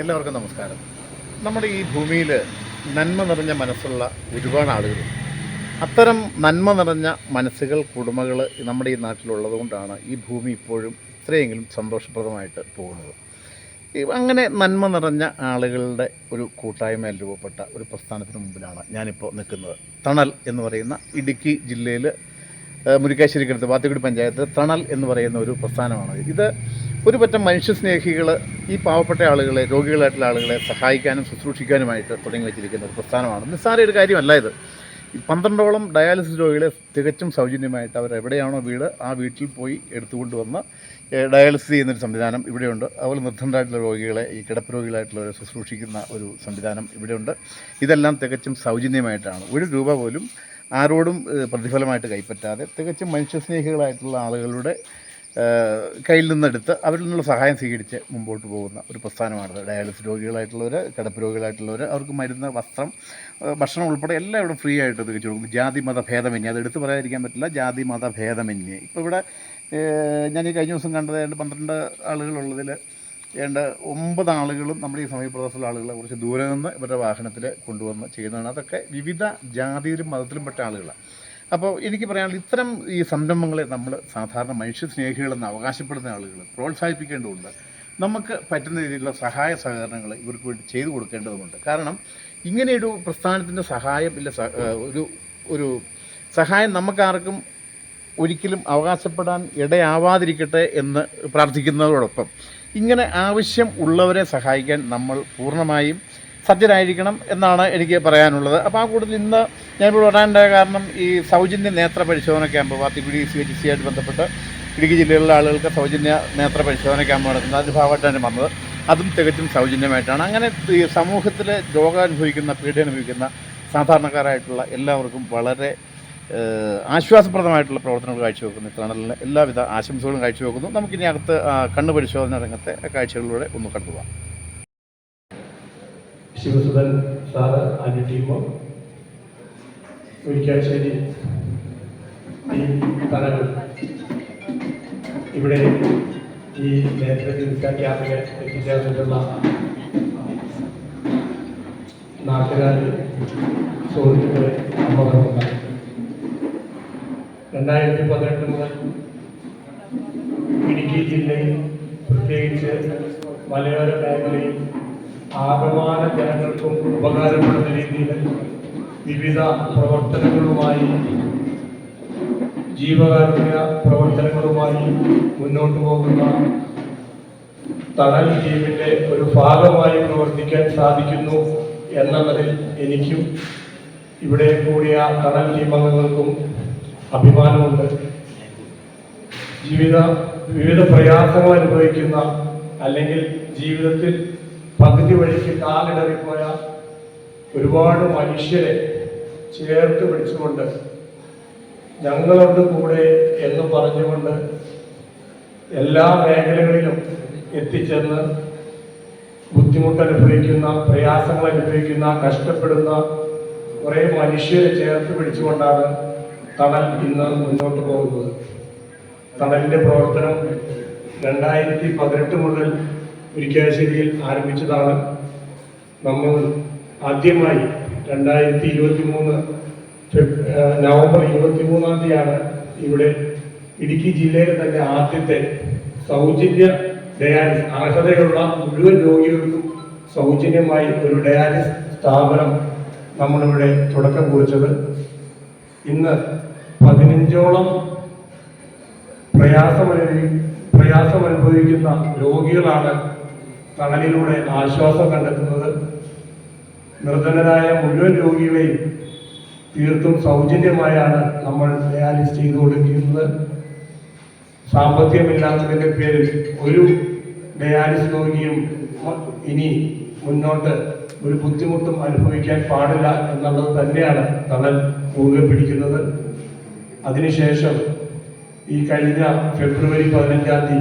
എല്ലാവർക്കും നമസ്കാരം. നമ്മുടെ ഈ ഭൂമിയിൽ നന്മ നിറഞ്ഞ മനസ്സുള്ള ഒരുപാട് ആളുകളുണ്ട്. അത്തരം നന്മ നിറഞ്ഞ മനസ്സുകൾ, കുടുംബങ്ങൾ നമ്മുടെ ഈ നാട്ടിലുള്ളത് കൊണ്ടാണ് ഈ ഭൂമി ഇപ്പോഴും ഇത്രയെങ്കിലും സന്തോഷപ്രദമായിട്ട് പോകുന്നത്. അങ്ങനെ നന്മ നിറഞ്ഞ ആളുകളുടെ ഒരു കൂട്ടായ്മയിൽ രൂപപ്പെട്ട ഒരു പ്രസ്ഥാനത്തിന് മുമ്പിലാണ് ഞാനിപ്പോൾ നിൽക്കുന്നത്. തണൽ എന്ന് പറയുന്ന ഇടുക്കി ജില്ലയിൽ മുരിക്കാശ്ശേരിക്കടുത്ത് വാത്തിക്കുടി പഞ്ചായത്ത് തണൽ എന്ന് പറയുന്ന ഒരു പ്രസ്ഥാനമാണ്. ഇത് ഒരു പറ്റം മനുഷ്യസ്നേഹികൾ ഈ പാവപ്പെട്ട ആളുകളെ, രോഗികളായിട്ടുള്ള ആളുകളെ സഹായിക്കാനും ശുശ്രൂഷിക്കാനുമായിട്ട് തുടങ്ങി വെച്ചിരിക്കുന്ന ഒരു പ്രസ്ഥാനമാണ്. നിസ്സാര ഒരു കാര്യമല്ല ഇത്. 12ഓളം ഡയാലിസിസ് രോഗികളെ തികച്ചും സൗജന്യമായിട്ട് അവരെവിടെയാണോ വീട് ആ വീട്ടിൽ പോയി എടുത്തുകൊണ്ട് വന്ന് ഡയാലിസിസ് ചെയ്യുന്നൊരു സംവിധാനം ഇവിടെയുണ്ട്. അതുപോലെ നിർദ്ധനരായിട്ടുള്ള രോഗികളെ, ഈ കിടപ്പ് രോഗികളായിട്ടുള്ളവരെ ശുശ്രൂഷിക്കുന്ന ഒരു സംവിധാനം ഇവിടെയുണ്ട്. ഇതെല്ലാം തികച്ചും സൗജന്യമായിട്ടാണ്. ഒരു രൂപ പോലും ആരോടും പ്രതിഫലമായിട്ട് കൈപ്പറ്റാതെ തികച്ചും മനുഷ്യസ്നേഹികളായിട്ടുള്ള ആളുകളുടെ കയ്യിൽ നിന്നെടുത്ത് അവരിൽ നിന്നുള്ള സഹായം സ്വീകരിച്ച് മുമ്പോട്ട് പോകുന്ന ഒരു പ്രസ്ഥാനമാണിത്. ഡയാലിസിസ് രോഗികളായിട്ടുള്ളവർ, കിടപ്പ് രോഗികളായിട്ടുള്ളവർ, അവർക്ക് മരുന്ന്, വസ്ത്രം, ഭക്ഷണം ഉൾപ്പെടെ എല്ലാം ഇവിടെ ഫ്രീ ആയിട്ട് തികച്ചു കൊടുക്കും. ജാതി മത ഭേദമന്യേ, അത് എടുത്ത് പറയാതിരിക്കാൻ പറ്റില്ല. ജാതി മത ഭേദമന്യേ. ഇപ്പോൾ ഇവിടെ ഞാൻ ഈ കഴിഞ്ഞ ദിവസം കണ്ടത് 12 ആളുകളുള്ളതിൽ 9 ആളുകളും നമ്മുടെ ഈ സമയപ്രദേശത്തുള്ള ആളുകളെ കുറച്ച് ദൂരെ നിന്ന് ഇവരുടെ വാഹനത്തിൽ കൊണ്ടുവന്ന് ചെയ്യുന്നതാണ്. അതൊക്കെ വിവിധ ജാതിയിലും മതത്തിലും പെട്ട ആളുകളാണ്. അപ്പോൾ എനിക്ക് പറയാനുള്ളത്, ഇത്തരം ഈ സംരംഭങ്ങളെ നമ്മൾ സാധാരണ മനുഷ്യസ്നേഹികളെന്ന് അവകാശപ്പെടുന്ന ആളുകൾ പ്രോത്സാഹിപ്പിക്കേണ്ടതുണ്ട്. നമുക്ക് പറ്റുന്ന രീതിയിലുള്ള സഹായ സഹകരണങ്ങൾ ഇവർക്ക് വേണ്ടി ചെയ്തു കൊടുക്കേണ്ടതുണ്ട്. കാരണം ഇങ്ങനെയൊരു പ്രസ്ഥാനത്തിൻ്റെ സഹായം ഇല്ല, ഒരു സഹായം നമുക്കാർക്കും ഒരിക്കലും അവകാശപ്പെടാൻ ഇടയാവാതിരിക്കട്ടെ എന്ന് പ്രാർത്ഥിക്കുന്നതോടൊപ്പം ഇങ്ങനെ ആവശ്യം ഉള്ളവരെ സഹായിക്കാൻ നമ്മൾ പൂർണ്ണമായും സജ്ജരായിരിക്കണം എന്നാണ് എനിക്ക് പറയാനുള്ളത്. അപ്പോൾ ആ കൂട്ടത്തിൽ ഇന്ന് ഞാനിവിടെ വരാനുണ്ടായ കാരണം ഈ സൗജന്യ നേത്ര പരിശോധന ക്യാമ്പ് വാത്തിക്കുടി CHC ആയിട്ട് ബന്ധപ്പെട്ട് ഇടുക്കി ജില്ലയിലുള്ള ആളുകൾക്ക് സൗജന്യ നേത്ര പരിശോധന ക്യാമ്പ് നടത്തുന്നത് അതിൻ്റെ ഭാഗമായിട്ടാണ് വന്നത്. അതും തികച്ചും സൗജന്യമായിട്ടാണ്. അങ്ങനെ ഈ സമൂഹത്തിൽ രോഗം അനുഭവിക്കുന്ന, പീഡ അനുഭവിക്കുന്ന സാധാരണക്കാരായിട്ടുള്ള എല്ലാവർക്കും വളരെ ആശ്വാസപ്രദമായിട്ടുള്ള പ്രവർത്തനങ്ങൾ കാഴ്ചവെക്കുന്നു. ഇത്തരണലിന് എല്ലാവിധ ആശംസകളും കാഴ്ചവെക്കുന്നു. നമുക്കിനി അടുത്ത് കണ്ണു പരിശോധന രംഗത്തെ കാഴ്ചകളിലൂടെ ഒന്ന് കണ്ടുപോകാം. ശിവസുധൻ സാറ് ആൻഡ് ടീമോ മുരിക്കാശ്ശേരി തണൽ ഇവിടെ ഈ നേത്ര ചികിത്സാ ക്യാമ്പിനെ എത്തിച്ചേർന്നിട്ടുള്ള നാട്ടുകാർ, സുഹൃത്തുക്കളെ, അമ്മകളുണ്ട്. 2018 മുതൽ ഇടുക്കി ജില്ലയിൽ, പ്രത്യേകിച്ച് മലയോര മേഖലയിൽ ആകമാന ജനങ്ങൾക്കും ഉപകാരപ്പെടുന്ന രീതിയിൽ വിവിധ പ്രവർത്തനങ്ങളുമായി, ജീവകാരുണ്യ പ്രവർത്തനങ്ങളുമായി മുന്നോട്ട് പോകുന്ന തണൽ ടീമിൻ്റെ ഒരു ഭാഗമായി പ്രവർത്തിക്കാൻ സാധിക്കുന്നു എന്നുള്ളതിൽ എനിക്കും ഇവിടെ കൂടിയ തണൽ ടീം അംഗങ്ങൾക്കും അഭിമാനമുണ്ട്. വിവിധ പ്രയാസങ്ങൾ അനുഭവിക്കുന്ന, അല്ലെങ്കിൽ ജീവിതത്തിൽ പകുതി വഴിക്ക് കാലിടറിപ്പോയ ഒരുപാട് മനുഷ്യരെ ചേർത്ത് പിടിച്ചുകൊണ്ട് ഞങ്ങളുടെ കൂടെ എന്ന് പറഞ്ഞുകൊണ്ട് എല്ലാ മേഖലകളിലും എത്തിച്ചേർന്ന് ബുദ്ധിമുട്ടനുഭവിക്കുന്ന, പ്രയാസങ്ങൾ അനുഭവിക്കുന്ന, കഷ്ടപ്പെടുന്ന കുറേ മനുഷ്യരെ ചേർത്ത് പിടിച്ചുകൊണ്ടാണ് തണൽ ഇന്ന് മുന്നോട്ട് പോകുന്നത്. തണലിൻ്റെ പ്രവർത്തനം 2018 മുതൽ മുരിക്കാശ്ശേരിയിൽ ആരംഭിച്ചതാണ്. നമ്മൾ ആദ്യമായി 2023 നവംബർ 23-ാം തീയതിയാണ് ഇവിടെ ഇടുക്കി ജില്ലയിലെ തന്നെ ആദ്യത്തെ സൗജന്യ ഡയാലിസിസ്, അർഹതയുള്ള മുഴുവൻ രോഗികൾക്കും സൗജന്യമായി ഒരു ഡയാലിസിസ് സ്ഥാപനം നമ്മളിവിടെ തുടക്കം കുറിച്ചത്. ഇന്ന് 15ഓളം പ്രയാസമനുഭവിക്കുന്ന രോഗികളാണ് തണലിലൂടെ ആശ്വാസം കണ്ടെത്തുന്നത്. നിർധനരായ മുഴുവൻ രോഗികളെയും തീർത്തും സൗജന്യമായാണ് നമ്മൾ ഡയാലിസിസ് ചെയ്തു കൊടുക്കുന്നത്. സാമ്പത്തികമില്ലാത്തതിൻ്റെ പേരിൽ ഒരു ഡയാലിസിസ് രോഗിയും ഇനി മുന്നോട്ട് ഒരു ബുദ്ധിമുട്ടും അനുഭവിക്കാൻ പാടില്ല എന്നുള്ളത് തന്നെയാണ് തണൽ മുറുകെ പിടിക്കുന്നത്. അതിനുശേഷം ഈ കഴിഞ്ഞ ഫെബ്രുവരി 15-ാം തീയതി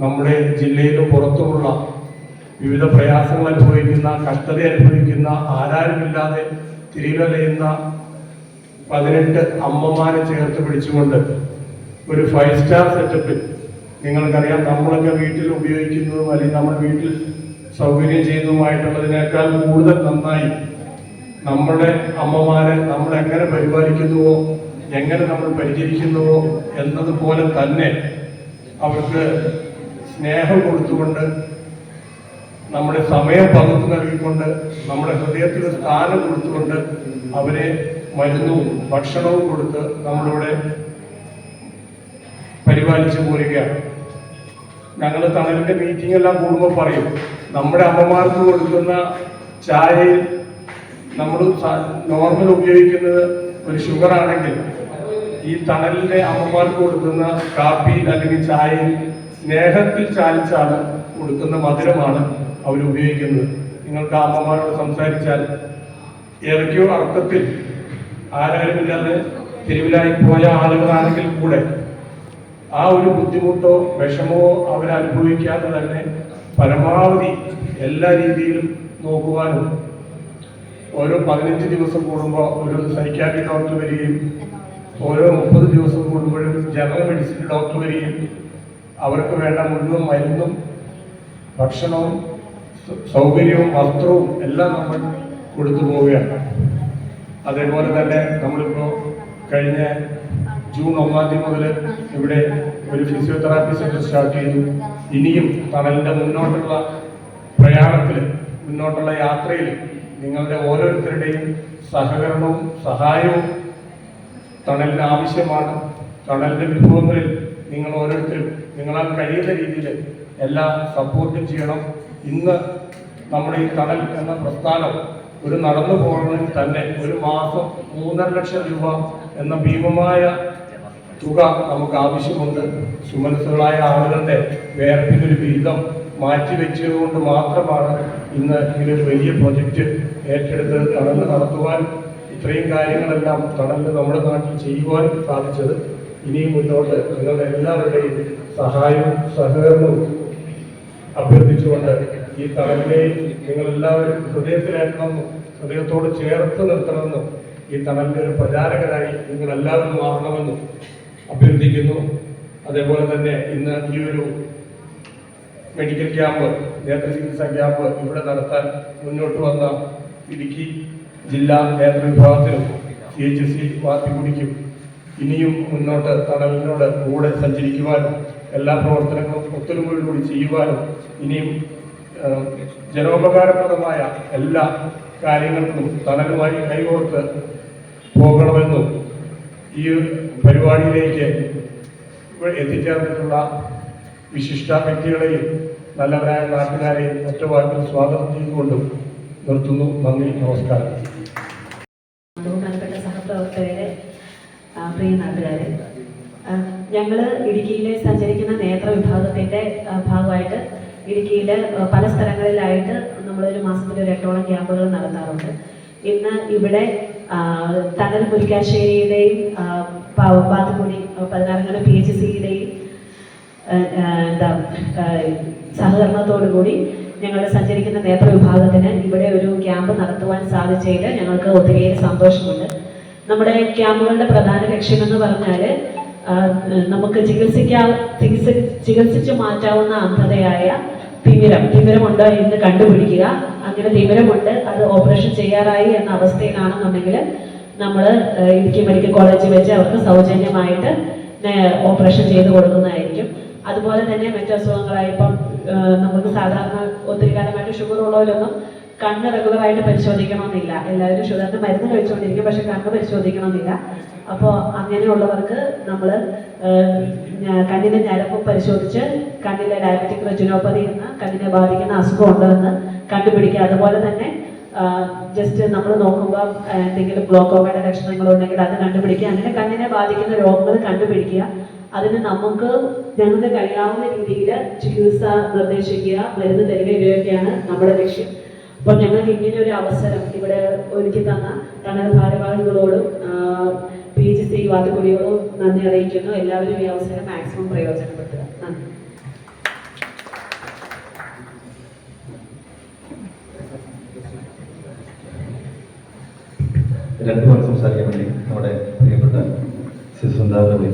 നമ്മുടെ ജില്ലയിലും പുറത്തുമുള്ള വിവിധ പ്രയാസങ്ങൾ അനുഭവിക്കുന്ന, കഷ്ടത അനുഭവിക്കുന്ന, ആരാരുമില്ലാതെ തിരികെയുന്ന 18 അമ്മമാരെ ചേർത്ത് പിടിച്ചുകൊണ്ട് ഒരു 5 സ്റ്റാർ സെറ്റപ്പിൽ, നിങ്ങൾക്കറിയാം നമ്മളൊക്കെ വീട്ടിൽ ഉപയോഗിക്കുന്നതും അല്ലെങ്കിൽ നമ്മുടെ വീട്ടിൽ സൗകര്യം ചെയ്യുന്നതുമായിട്ടുള്ളതിനേക്കാൾ കൂടുതൽ നന്നായി നമ്മുടെ അമ്മമാരെ നമ്മൾ എങ്ങനെ പരിപാലിക്കുന്നുവോ, എങ്ങനെ നമ്മൾ പരിചരിക്കുന്നുവോ എന്നതുപോലെ തന്നെ അവർക്ക് സ്നേഹം കൊടുത്തുകൊണ്ട്, നമ്മുടെ സമയം പകുത്തു നൽകിക്കൊണ്ട്, നമ്മുടെ ഹൃദയത്തിൽ സ്ഥാനം കൊടുത്തുകൊണ്ട് അവരെ മരുന്നും ഭക്ഷണവും കൊടുത്ത് നമ്മളിവിടെ പരിപാലിച്ചു പോരുകയാണ്. ഞങ്ങൾ തണലിന്റെ മീറ്റിംഗ് എല്ലാം കൂടുമ്പോൾ പറയും, നമ്മുടെ അമ്മമാർക്ക് കൊടുക്കുന്ന ചായയിൽ നമ്മൾ നോർമൽ ഉപയോഗിക്കുന്നത് ഒരു ഷുഗർ ആണെങ്കിൽ, ഈ തണലിന്റെ അമ്മമാർക്ക് കൊടുക്കുന്ന കാപ്പി അല്ലെങ്കിൽ ചായയിൽ സ്നേഹത്തിൽ ചാലിച്ചാണ് കൊടുക്കുന്ന മധുരമാണ് അവർ ഉപയോഗിക്കുന്നത്. നിങ്ങൾക്ക് ആ അമ്മമാരോട് സംസാരിച്ചാൽ ഏതൊക്കെയോ അർത്ഥത്തിൽ ആരാരുമില്ലാതെ തെരുവിലായി പോയ ആളുകളാണെങ്കിൽ കൂടെ ആ ഒരു ബുദ്ധിമുട്ടോ വിഷമമോ അവരനുഭവിക്കാതെ തന്നെ പരമാവധി എല്ലാ രീതിയിലും നോക്കുവാനും, ഓരോ 15 ദിവസം കൂടുമ്പോൾ ഒരു സൈക്കാട്രി ഡോക്ടർ വരികയും ഓരോ 30 ദിവസം കൂടുമ്പോഴും ജനറൽ മെഡിസിൻ ഡോക്ടർ വരികയും അവർക്ക് വേണ്ട മുഴുവൻ മരുന്നും ഭക്ഷണവും സൗകര്യവും വസ്ത്രവും എല്ലാം നമ്മൾ കൊടുത്തു പോവുകയാണ്. അതേപോലെ തന്നെ നമ്മളിപ്പോൾ കഴിഞ്ഞ ജൂൺ 1 തീയതി മുതൽ ഇവിടെ ഒരു ഫിസിയോതെറാപ്പി സെന്റർ സ്റ്റാർട്ട് ചെയ്തു. ഇനിയും തണലിന്റെ മുന്നോട്ടുള്ള പ്രയാണത്തിൽ, മുന്നോട്ടുള്ള യാത്രയിൽ നിങ്ങളുടെ ഓരോരുത്തരുടെയും സഹകരണവും സഹായവും തണലിന് ആവശ്യമാണ്. തണലിന്റെ വിഭവങ്ങളിൽ നിങ്ങൾ ഓരോരുത്തരും നിങ്ങളാൽ കഴിയുന്ന രീതിയിൽ എല്ലാം സപ്പോർട്ടും ചെയ്യണം. ഇന്ന് നമ്മുടെ ഈ തണൽ എന്ന പ്രസ്ഥാനം ഒരു നടന്നു പോകണമെങ്കിൽ തന്നെ ഒരു മാസം 3.5 ലക്ഷം രൂപ എന്ന ഭീമമായ തുക നമുക്ക് ആവശ്യമുണ്ട്. സുമനസ്സുകളായ ആളുകളുടെ വേർപ്പിനൊരു വിഹിതം മാറ്റിവെച്ചതുകൊണ്ട് മാത്രമാണ് ഇന്ന് ഇങ്ങനൊരു വലിയ പ്രൊജക്റ്റ് ഏറ്റെടുത്ത് തണല് നടത്തുവാനും ഇത്രയും കാര്യങ്ങളെല്ലാം തണല് നമ്മുടെ നാട്ടിൽ ചെയ്യുവാനും സാധിച്ചത്. ഇനിയും മുന്നോട്ട് നിങ്ങളുടെ എല്ലാവരുടെയും സഹായവും സഹകരണവും അഭ്യർത്ഥിച്ചുകൊണ്ട് ഈ തണലിനെ നിങ്ങളെല്ലാവരും ഹൃദയത്തിലേക്കണമെന്നും ഹൃദയത്തോട് ചേർത്ത് നിർത്തണമെന്നും ഈ തണലിൻ്റെ ഒരു പ്രചാരകരായി നിങ്ങളെല്ലാവരും മാറണമെന്നും അഭ്യർത്ഥിക്കുന്നു. അതേപോലെ തന്നെ ഇന്ന് ഈ ഒരു മെഡിക്കൽ ക്യാമ്പ്, നേത്രചികിത്സാ ക്യാമ്പ് ഇവിടെ നടത്താൻ മുന്നോട്ട് വന്ന ഇടുക്കി ജില്ലാ നേതൃ വിഭാഗത്തിനും CHC വാത്തിക്കുടിക്കും ഇനിയും മുന്നോട്ട് തണലിനോട് കൂടെ സഞ്ചരിക്കുവാനും എല്ലാ പ്രവർത്തനങ്ങളും ഒത്തൊരുമയോടുകൂടി ചെയ്യുവാനും ഇനിയും ജനോപകാരപ്രദമായ എല്ലാ കാര്യങ്ങൾക്കും തണലുമായി കൈകോർത്ത് പോകണമെന്നും ഈ പരിപാടിയിലേക്ക് എത്തിച്ചേർന്നിട്ടുള്ള വിശിഷ്ട വ്യക്തികളെയും നല്ലവരായ നാട്ടുകാരെയും ഒറ്റ വാക്കിൽ സ്വാഗതം ചെയ്തുകൊണ്ടും നിർത്തുന്നു. നന്ദി, നമസ്കാരം. ബഹുമാനപ്പെട്ട സഹപ്രവർത്തകരെ, പ്രിയ നാട്ടുകാരെ, ഞങ്ങൾ ഇടുക്കിയിലെ സഞ്ചരിക്കുന്ന നേത്ര വിഭാഗത്തിൻ്റെ ഭാഗമായിട്ട് ഇടുക്കിയിൽ പല സ്ഥലങ്ങളിലായിട്ട് നമ്മളൊരു മാസത്തിൽ 8ഓളം ക്യാമ്പുകൾ നടത്താറുണ്ട്. ഇന്ന് ഇവിടെ തണൽ മുരിക്കാശ്ശേരിയുടെയും പാത്തുക്കുടി 16 PHCയുടെയും സഹകരണത്തോടുകൂടി ഞങ്ങൾ സഞ്ചരിക്കുന്ന നേത്ര വിഭാഗത്തിന് ഇവിടെ ഒരു ക്യാമ്പ് നടത്തുവാൻ സാധിച്ചതിൽ ഞങ്ങൾക്ക് ഒത്തിരി സന്തോഷമുണ്ട്. നമ്മുടെ ക്യാമ്പുകളുടെ പ്രധാന ലക്ഷ്യമെന്ന് പറഞ്ഞാൽ നമുക്ക് ചികിത്സിച്ച് മാറ്റാവുന്ന അന്ധതയായ തിമിരമുണ്ടോ എന്ന് കണ്ടുപിടിക്കുക. അങ്ങനെ തിമിരമുണ്ട്, അത് ഓപ്പറേഷൻ ചെയ്യാറായി എന്ന അവസ്ഥയിലാണെന്നുണ്ടെങ്കിൽ നമ്മൾ ഇടുക്കി മെഡിക്കൽ കോളേജിൽ വെച്ച് അവർക്ക് സൗജന്യമായിട്ട് ഓപ്പറേഷൻ ചെയ്ത് കൊടുക്കുന്നതായിരിക്കും. അതുപോലെ തന്നെ മറ്റു അസുഖങ്ങളായി ഇപ്പം നമുക്ക് സാധാരണ ഒത്തിരി കാലമായിട്ട് ഷുഗർ ഉള്ളവരൊന്നും കണ്ണ് റെഗുലറായിട്ട് പരിശോധിക്കണമെന്നില്ല. എല്ലാവരും ഷുഗറിന് മരുന്ന് കഴിച്ചുകൊണ്ടിരിക്കും, പക്ഷെ കണ്ണ് പരിശോധിക്കണമെന്നില്ല. അപ്പോൾ അങ്ങനെയുള്ളവർക്ക് നമ്മൾ കണ്ണിൻ്റെ ഞരമ്പ് പരിശോധിച്ച് കണ്ണിലെ ഡയബറ്റിക് റെറ്റിനോപ്പതി എന്ന കണ്ണിനെ ബാധിക്കുന്ന അസുഖം ഉണ്ടെന്ന് കണ്ടുപിടിക്കുക. അതുപോലെ തന്നെ ജസ്റ്റ് നമ്മൾ നോക്കുമ്പോൾ എന്തെങ്കിലും ഗ്ലോക്കോമയുടെ ലക്ഷണങ്ങളുണ്ടെങ്കിൽ അത് കണ്ടുപിടിക്കുക. അങ്ങനെ കണ്ണിനെ ബാധിക്കുന്ന രോഗങ്ങൾ കണ്ടുപിടിക്കുക. അതിന് ഞങ്ങൾക്ക് കഴിയാവുന്ന രീതിയിൽ ചികിത്സ നിർദ്ദേശിക്കുക, മരുന്ന് തരിക, ഇവയൊക്കെയാണ് നമ്മുടെ ലക്ഷ്യം. അപ്പോൾ ഞങ്ങൾക്ക് ഇങ്ങനെ ഒരു അവസരം ഇവിടെ ഒരുക്കി തന്ന തണൽ ഭാരവാഹികളോടും PHC വാത്തുകുടിയോടും നന്ദി അറിയിക്കുന്നു. എല്ലാവരും ഈ അവസരം മാക്സിമം പ്രയോജനപ്പെടുത്തുക. നന്ദി. രണ്ടുപേർ സംസാരിക്കാൻ വേണ്ടി നമ്മുടെ പ്രിയപ്പെട്ട ശിശുന്താവിനെ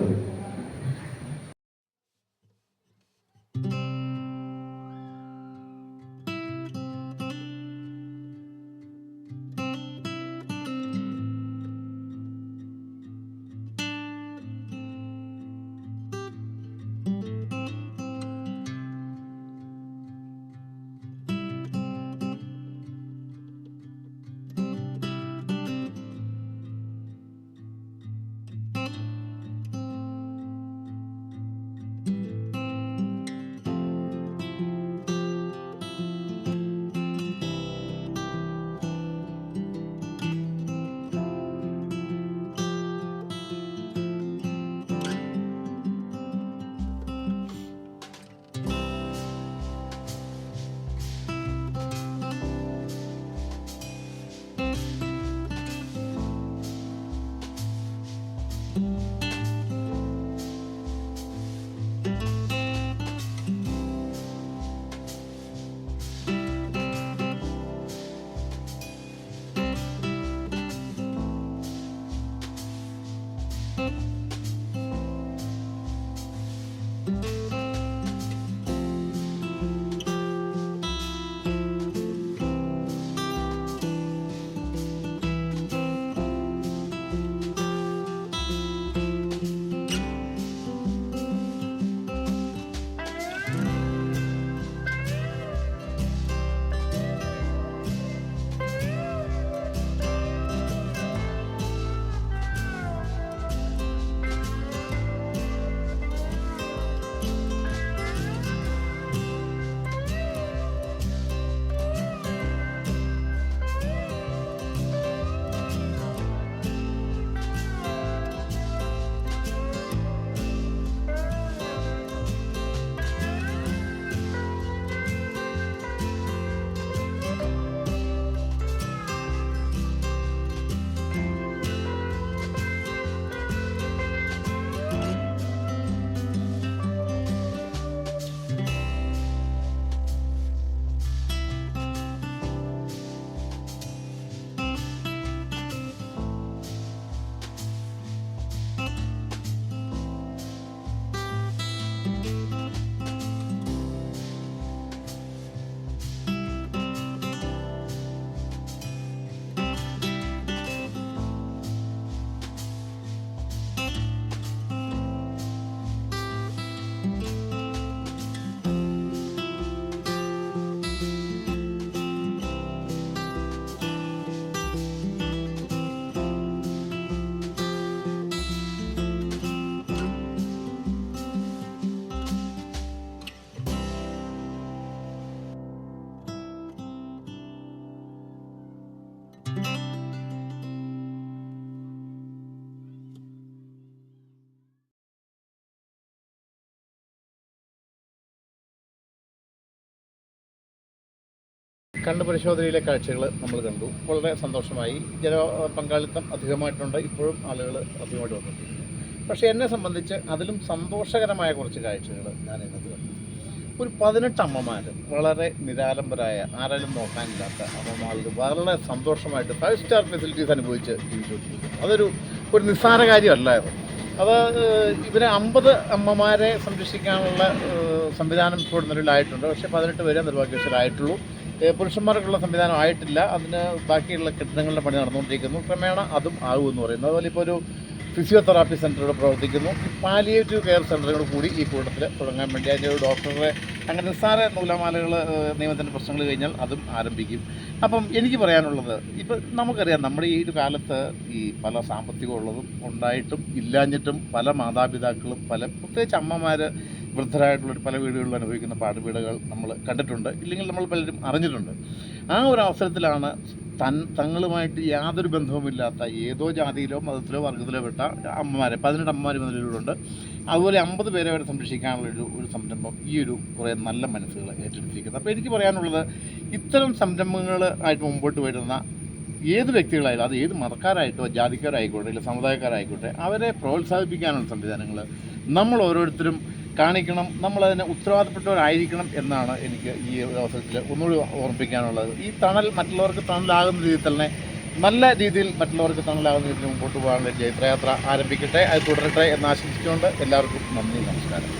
കണ്ണ് പരിശോധനയിലെ കാഴ്ചകൾ നമ്മൾ കണ്ടു. വളരെ സന്തോഷമായി. പങ്കാളിത്തം അധികമായിട്ടുണ്ട്. ഇപ്പോഴും ആളുകൾ അധികമായിട്ട് വന്നിട്ടുണ്ട്. പക്ഷേ എന്നെ സംബന്ധിച്ച് അതിലും സന്തോഷകരമായ കുറച്ച് കാഴ്ചകൾ ഞാൻ ഇതിനകത്ത് കണ്ടു. ഒരു 18 അമ്മമാർ, വളരെ നിരാലംബരായ, ആരാലും നോക്കാനില്ലാത്ത അമ്മമാർക്ക് വളരെ സന്തോഷമായിട്ട് 5 സ്റ്റാർ ഫെസിലിറ്റീസ് അനുഭവിച്ച് ജീവിച്ചുകൊണ്ടിരിക്കുന്നു. അതൊരു നിസ്സാര കാര്യമല്ല അത്. ഇവരെ 50 അമ്മമാരെ സംരക്ഷിക്കാനുള്ള സംവിധാനം ഇപ്പോൾ നിലവിലായിട്ടുണ്ട്. പക്ഷേ 18 പേരെ നിർഭാഗ്യവശരായിട്ടുള്ളൂ. പുരുഷന്മാർക്കുള്ള സംവിധാനം ആയിട്ടില്ല. അതിന് ബാക്കിയുള്ള കെട്ടിടങ്ങളുടെ പണി നടന്നുകൊണ്ടിരിക്കുന്നു. ക്രമേണ അതും ആകുമെന്ന് പറയുന്നു. അതുപോലെ ഇപ്പോൾ ഒരു ഫിസിയോതെറാപ്പി സെൻ്ററുകൾ പ്രവർത്തിക്കുന്നു. പാലിയേറ്റീവ് കെയർ സെൻ്ററുകൾ കൂടി ഈ കൂട്ടത്തിൽ തുടങ്ങാൻ വേണ്ടി അതിൻ്റെ ഒരു ഡോക്ടറെ, അങ്ങനെ നിസ്സാര നൂലാമാലകൾ, നിയമത്തിൻ്റെ പ്രശ്നങ്ങൾ കഴിഞ്ഞാൽ അതും ആരംഭിക്കും. അപ്പം എനിക്ക് പറയാനുള്ളത്, ഇപ്പം നമുക്കറിയാം നമ്മുടെ ഈ ഒരു കാലത്ത് ഈ പല സാമ്പത്തികമുള്ളതും ഉണ്ടായിട്ടും ഇല്ലാഞ്ഞിട്ടും പല മാതാപിതാക്കളും, പ്രത്യേകിച്ച് അമ്മമാർ, വൃദ്ധരായിട്ടുള്ളൊരു പല വീടുകളിൽ അനുഭവിക്കുന്ന പാടുപീടുകൾ നമ്മൾ കണ്ടിട്ടുണ്ട്, ഇല്ലെങ്കിൽ നമ്മൾ പലരും അറിഞ്ഞിട്ടുണ്ട്. ആ ഒരു അവസരത്തിലാണ് തങ്ങളുമായിട്ട് യാതൊരു ബന്ധവുമില്ലാത്ത ഏതോ ജാതിയിലോ മതത്തിലോ വർഗത്തിലോ പെട്ട അമ്മമാരെ 18 അമ്മമാർ മുതലുണ്ട്. അതുപോലെ 50 പേരെ വരെ സംരക്ഷിക്കാനുള്ള ഒരു സംരംഭം ഈ ഒരു കുറേ നല്ല മനസ്സുകൾ ഏറ്റെടുത്തിരിക്കുന്നത്. അപ്പോൾ എനിക്ക് പറയാനുള്ളത്, ഇത്തരം സംരംഭങ്ങളായിട്ട് മുമ്പോട്ട് വരുന്ന ഏത് വ്യക്തികളായാലും, അത് ഏത് മതക്കാരായിട്ടോ ജാതിക്കാരായിക്കോട്ടെ ഇല്ല സമുദായക്കാരായിക്കോട്ടെ, അവരെ പ്രോത്സാഹിപ്പിക്കാനുള്ള സംവിധാനങ്ങൾ നമ്മൾ ഓരോരുത്തരും കാണിക്കണം. നമ്മളതിന് ഉത്തരവാദപ്പെട്ടവരായിരിക്കണം എന്നാണ് എനിക്ക് ഈ അവസരത്തിൽ ഒന്നുകൂടി ഓർമ്മിപ്പിക്കാനുള്ളത്. ഈ തണൽ മറ്റുള്ളവർക്ക് തണലാകുന്ന രീതിയിൽ തന്നെ, നല്ല രീതിയിൽ മറ്റുള്ളവർക്ക് തണലാകുന്ന രീതിയിൽ മുമ്പോട്ട് പോകാനുള്ള ജൈത്രയാത്ര ആരംഭിക്കട്ടെ, അത് തുടരട്ടെ എന്ന് ആശംസിച്ചുകൊണ്ട് എല്ലാവർക്കും നന്ദി, നമസ്കാരം.